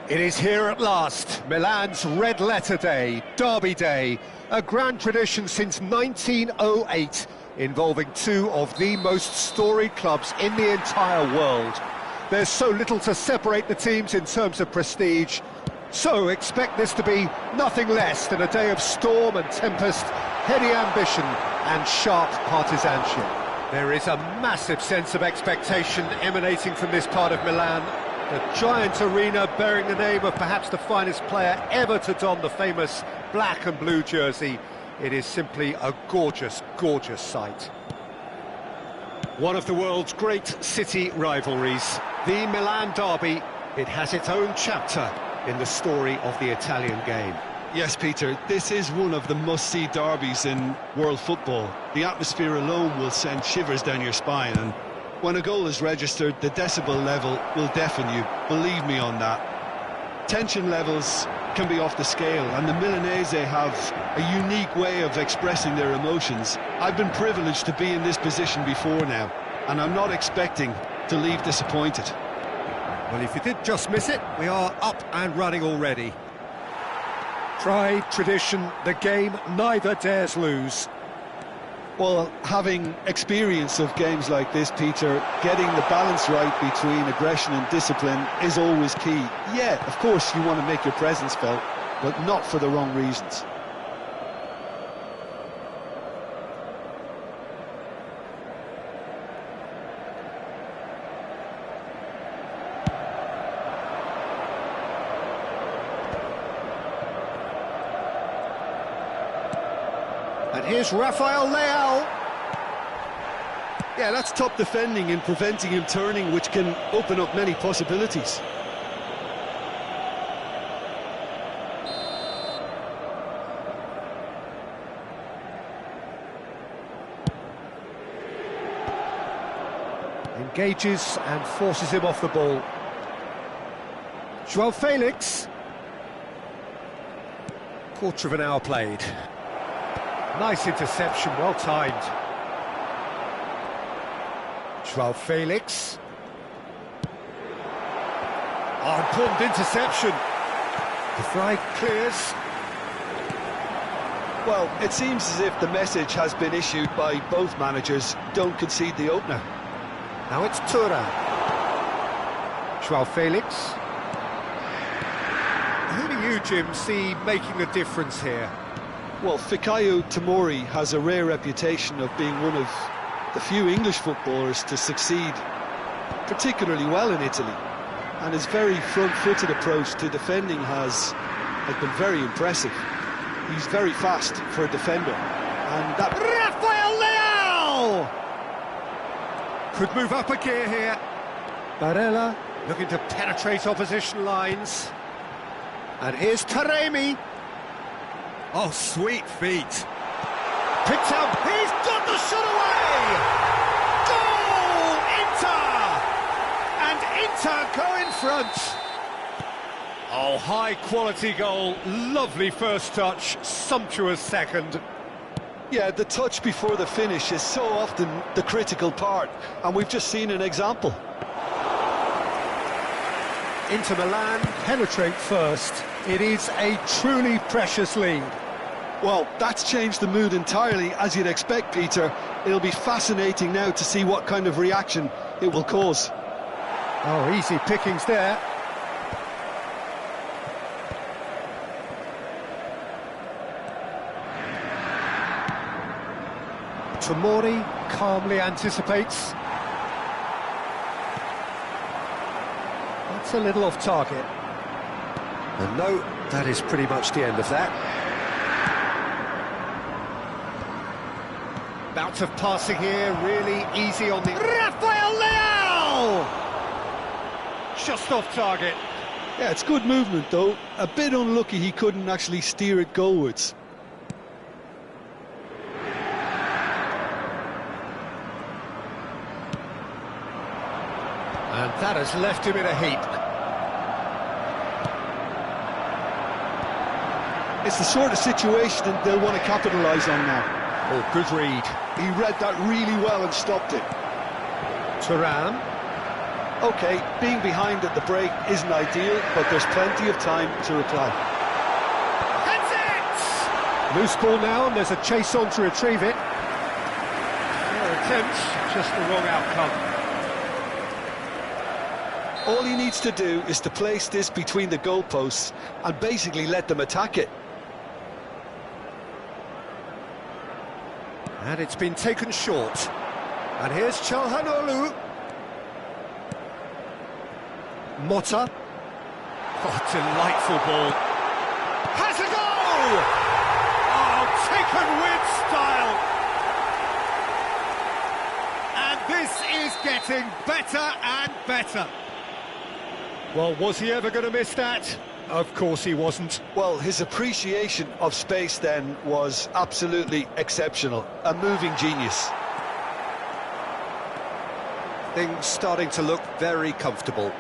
It is here at last, Milan's Red Letter Day, Derby Day, a grand tradition since 1908, involving two of the most storied clubs in the entire world. There's so little to separate the teams in terms of prestige, so expect this to be nothing less than a day of storm and tempest, heady ambition and sharp partisanship. There is a massive sense of expectation emanating from this part of Milan. The giant arena bearing the name of perhaps the finest player ever to don the famous black and blue jersey. It is simply a gorgeous, gorgeous sight. One of the world's great city rivalries, the Milan derby, it has its own chapter in the story of the Italian game. Yes, Peter, this is one of the must-see derbies in world football. The atmosphere alone will send shivers down your spine, and when a goal is registered, the decibel level will deafen you, believe me on that. Tension levels can be off the scale, and the Milanese have a unique way of expressing their emotions. I've been privileged to be in this position before now, and I'm not expecting to leave disappointed. Well, if you did just miss it, we are up and running already. Pride, tradition, the game neither dares lose. Well, having experience of games like this, Peter, getting the balance right between aggression and discipline is always key. Yeah, of course you want to make your presence felt, but not for the wrong reasons. And here's Rafael Leao. Yeah, that's top defending and preventing him turning, which can open up many possibilities. Engages and forces him off the ball. João Felix. Quarter of an hour played. Nice interception, well timed. João Felix. Oh, important interception. The flag clears. Well, it seems as if the message has been issued by both managers: don't concede the opener. Now it's Thuram. João Felix. Who do you, Jim, see making a difference here? Well, Fikayo Tomori has a rare reputation of being one of the few English footballers to succeed particularly well in Italy, and his very front-footed approach to defending has been very impressive. He's very fast for a defender, and that... Rafael Leao! Could move up a gear here. Barella looking to penetrate opposition lines. And here's Taremi. Oh, sweet feet. Picked up, he's got the shot away! Goal! Inter! And Inter go in front. Oh, high-quality goal, lovely first touch, sumptuous second. Yeah, the touch before the finish is so often the critical part, and we've just seen an example. Inter Milan penetrate first. It is a truly precious lead. Well, that's changed the mood entirely, as you'd expect, Peter. It'll be fascinating now to see what kind of reaction it will cause. Oh, easy pickings there. Tomori calmly anticipates. That's a little off target. And no, that is pretty much the end of that. Bout of passing here, really easy on the... Rafael Leao! Just off target. Yeah, it's good movement, though. A bit unlucky he couldn't actually steer it goalwards. And that has left him in a heap. It's the sort of situation that they'll want to capitalise on now. Oh, good read. He read that really well and stopped it. Thuram. OK, being behind at the break isn't ideal, but there's plenty of time to reply. That's it! Loose ball now, and there's a chase on to retrieve it. Their attempts, just the wrong outcome. All he needs to do is to place this between the goalposts and basically let them attack it. And it's been taken short. And here's Çalhanoğlu. Motta. Oh, delightful ball. Has a goal! Oh, taken with style. And this is getting better and better. Well, was he ever going to miss that? Of course he wasn't. Well, his appreciation of space then was absolutely exceptional. A moving genius. Things starting to look very comfortable.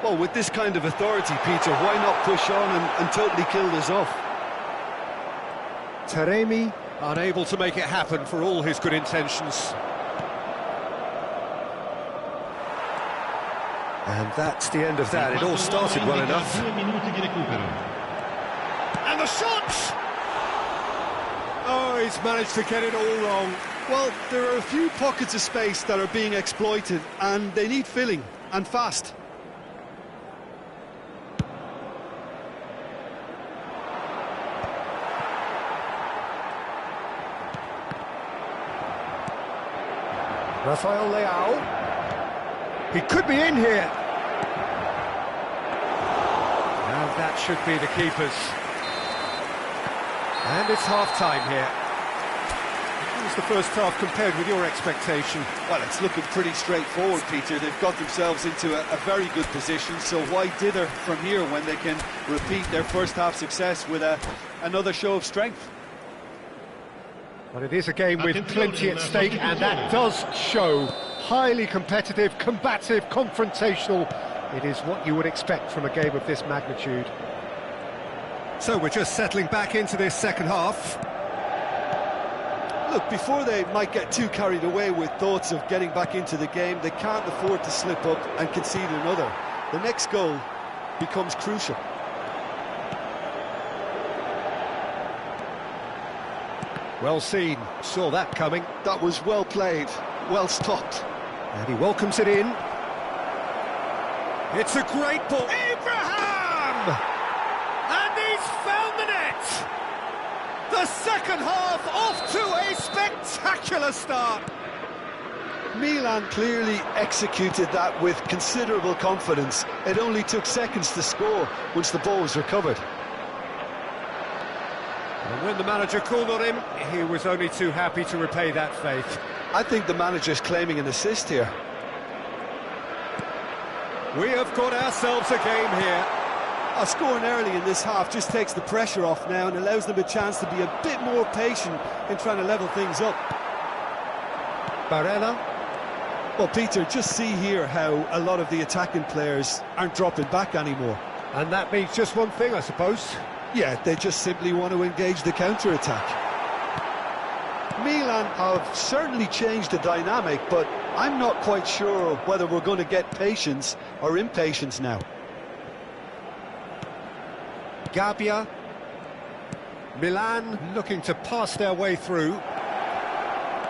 Well, with this kind of authority, Peter, why not push on and totally kill this off? Taremi unable to make it happen for all his good intentions. And that's the end of that. It all started well enough. And the shot! Oh, he's managed to get it all wrong. Well, there are a few pockets of space that are being exploited, and they need filling, and fast. Rafael Leao. He could be in here. And that should be the keepers. And it's half-time here. How was the first half compared with your expectation? Well, it's looking pretty straightforward, Peter. They've got themselves into a very good position, so why dither from here when they can repeat their first half success with another show of strength? But it is a game with plenty at stake, and that does show. Highly competitive, combative, confrontational. It is what you would expect from a game of this magnitude. So we're just settling back into this second half. Look, before they might get too carried away with thoughts of getting back into the game, they can't afford to slip up and concede another. The next goal becomes crucial. Well seen, saw that coming. That was well played, well stopped. And he welcomes it in. It's a great ball. Abraham! And he's found the net! The second half off to a spectacular start. Milan clearly executed that with considerable confidence. It only took seconds to score once the ball was recovered. And when the manager called on him, he was only too happy to repay that faith. I think the manager's claiming an assist here. We have got ourselves a game here. Scoring early in this half just takes the pressure off now and allows them a chance to be a bit more patient in trying to level things up. Barella. Well, Peter, just see here how a lot of the attacking players aren't dropping back anymore. And that means just one thing, I suppose. Yeah, they just simply want to engage the counter-attack. Milan have certainly changed the dynamic, but I'm not quite sure whether we're going to get patience or impatience now. Gabbia. Milan looking to pass their way through.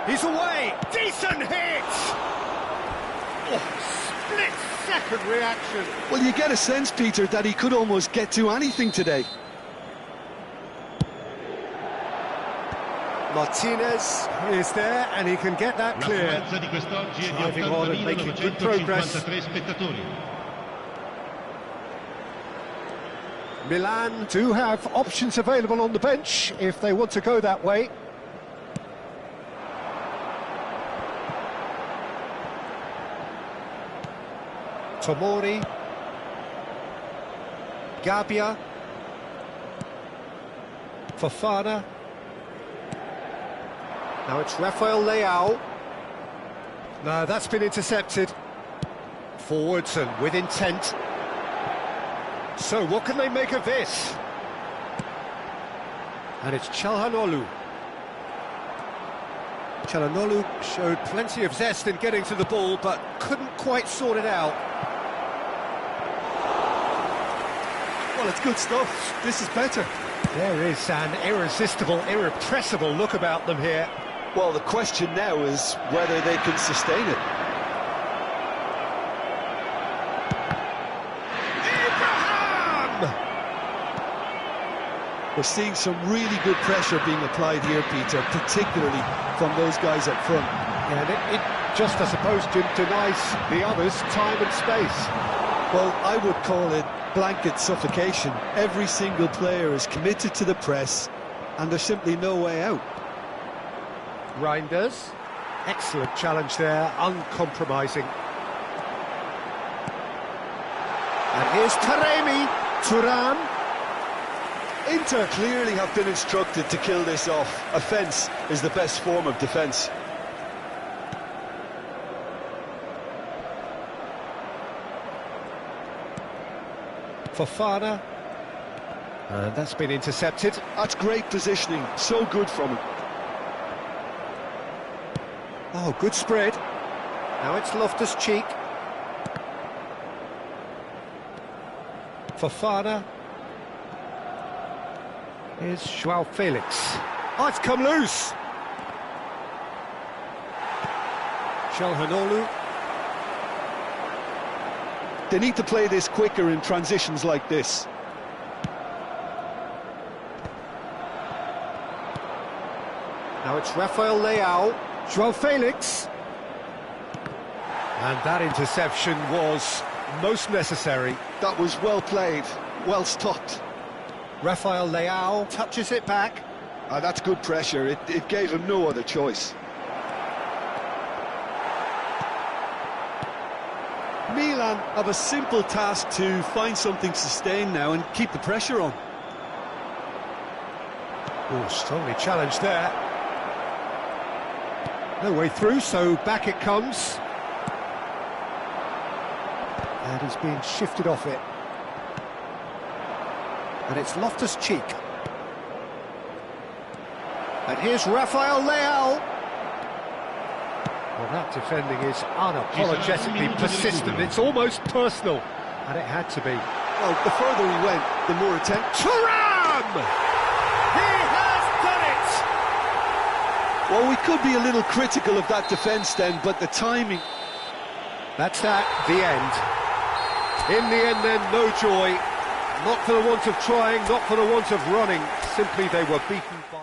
He's away! Decent hit! Oh, split-second reaction. Well, you get a sense, Peter, that he could almost get to anything today. Martinez is there, and he can get that clear. Driving on and making good progress. Milan do have options available on the bench if they want to go that way. Tomori. Gabbia. Fofana. Now it's Rafael Leao. No, that's been intercepted. Forwards and with intent. So what can they make of this? And it's Çalhanoğlu. Çalhanoğlu showed plenty of zest in getting to the ball, but couldn't quite sort it out. Well, it's good stuff. This is better. There is an irresistible, irrepressible look about them here. Well, the question now is whether they can sustain it. We're seeing some really good pressure being applied here, Peter, particularly from those guys up front. Yeah, and it just, I suppose, denies the others time and space. Well, I would call it blanket suffocation. Every single player is committed to the press, and there's simply no way out. Reinders, excellent challenge there, uncompromising. And here's Taremi, Thuram. Inter clearly have been instructed to kill this off. Offence is the best form of defence. Fofana, and that's been intercepted. That's great positioning, so good from him. Oh, good spread. Now it's Loftus-Cheek. Fofana. Here's João Felix. Oh, it's come loose. Çalhanoğlu. They need to play this quicker in transitions like this. Now it's Rafael Leao. João Felix. And that interception was most necessary. That was well played, well stopped. Rafael Leao touches it back. That's good pressure. It gave him no other choice. Milan have a simple task to find something sustained now and keep the pressure on. Oh, strongly challenged there. No way through, so back it comes. And he's being shifted off it. And it's Loftus-Cheek. And here's Rafael Leao. Well, that defending is unapologetically persistent. It's almost personal. And it had to be. Well, the further he went, the more attempt. Thuram! He has done it! Well, we could be a little critical of that defence then, but the timing... That's at the end. In the end then, no joy. Not for the want of trying, not for the want of running. Simply they were beaten by...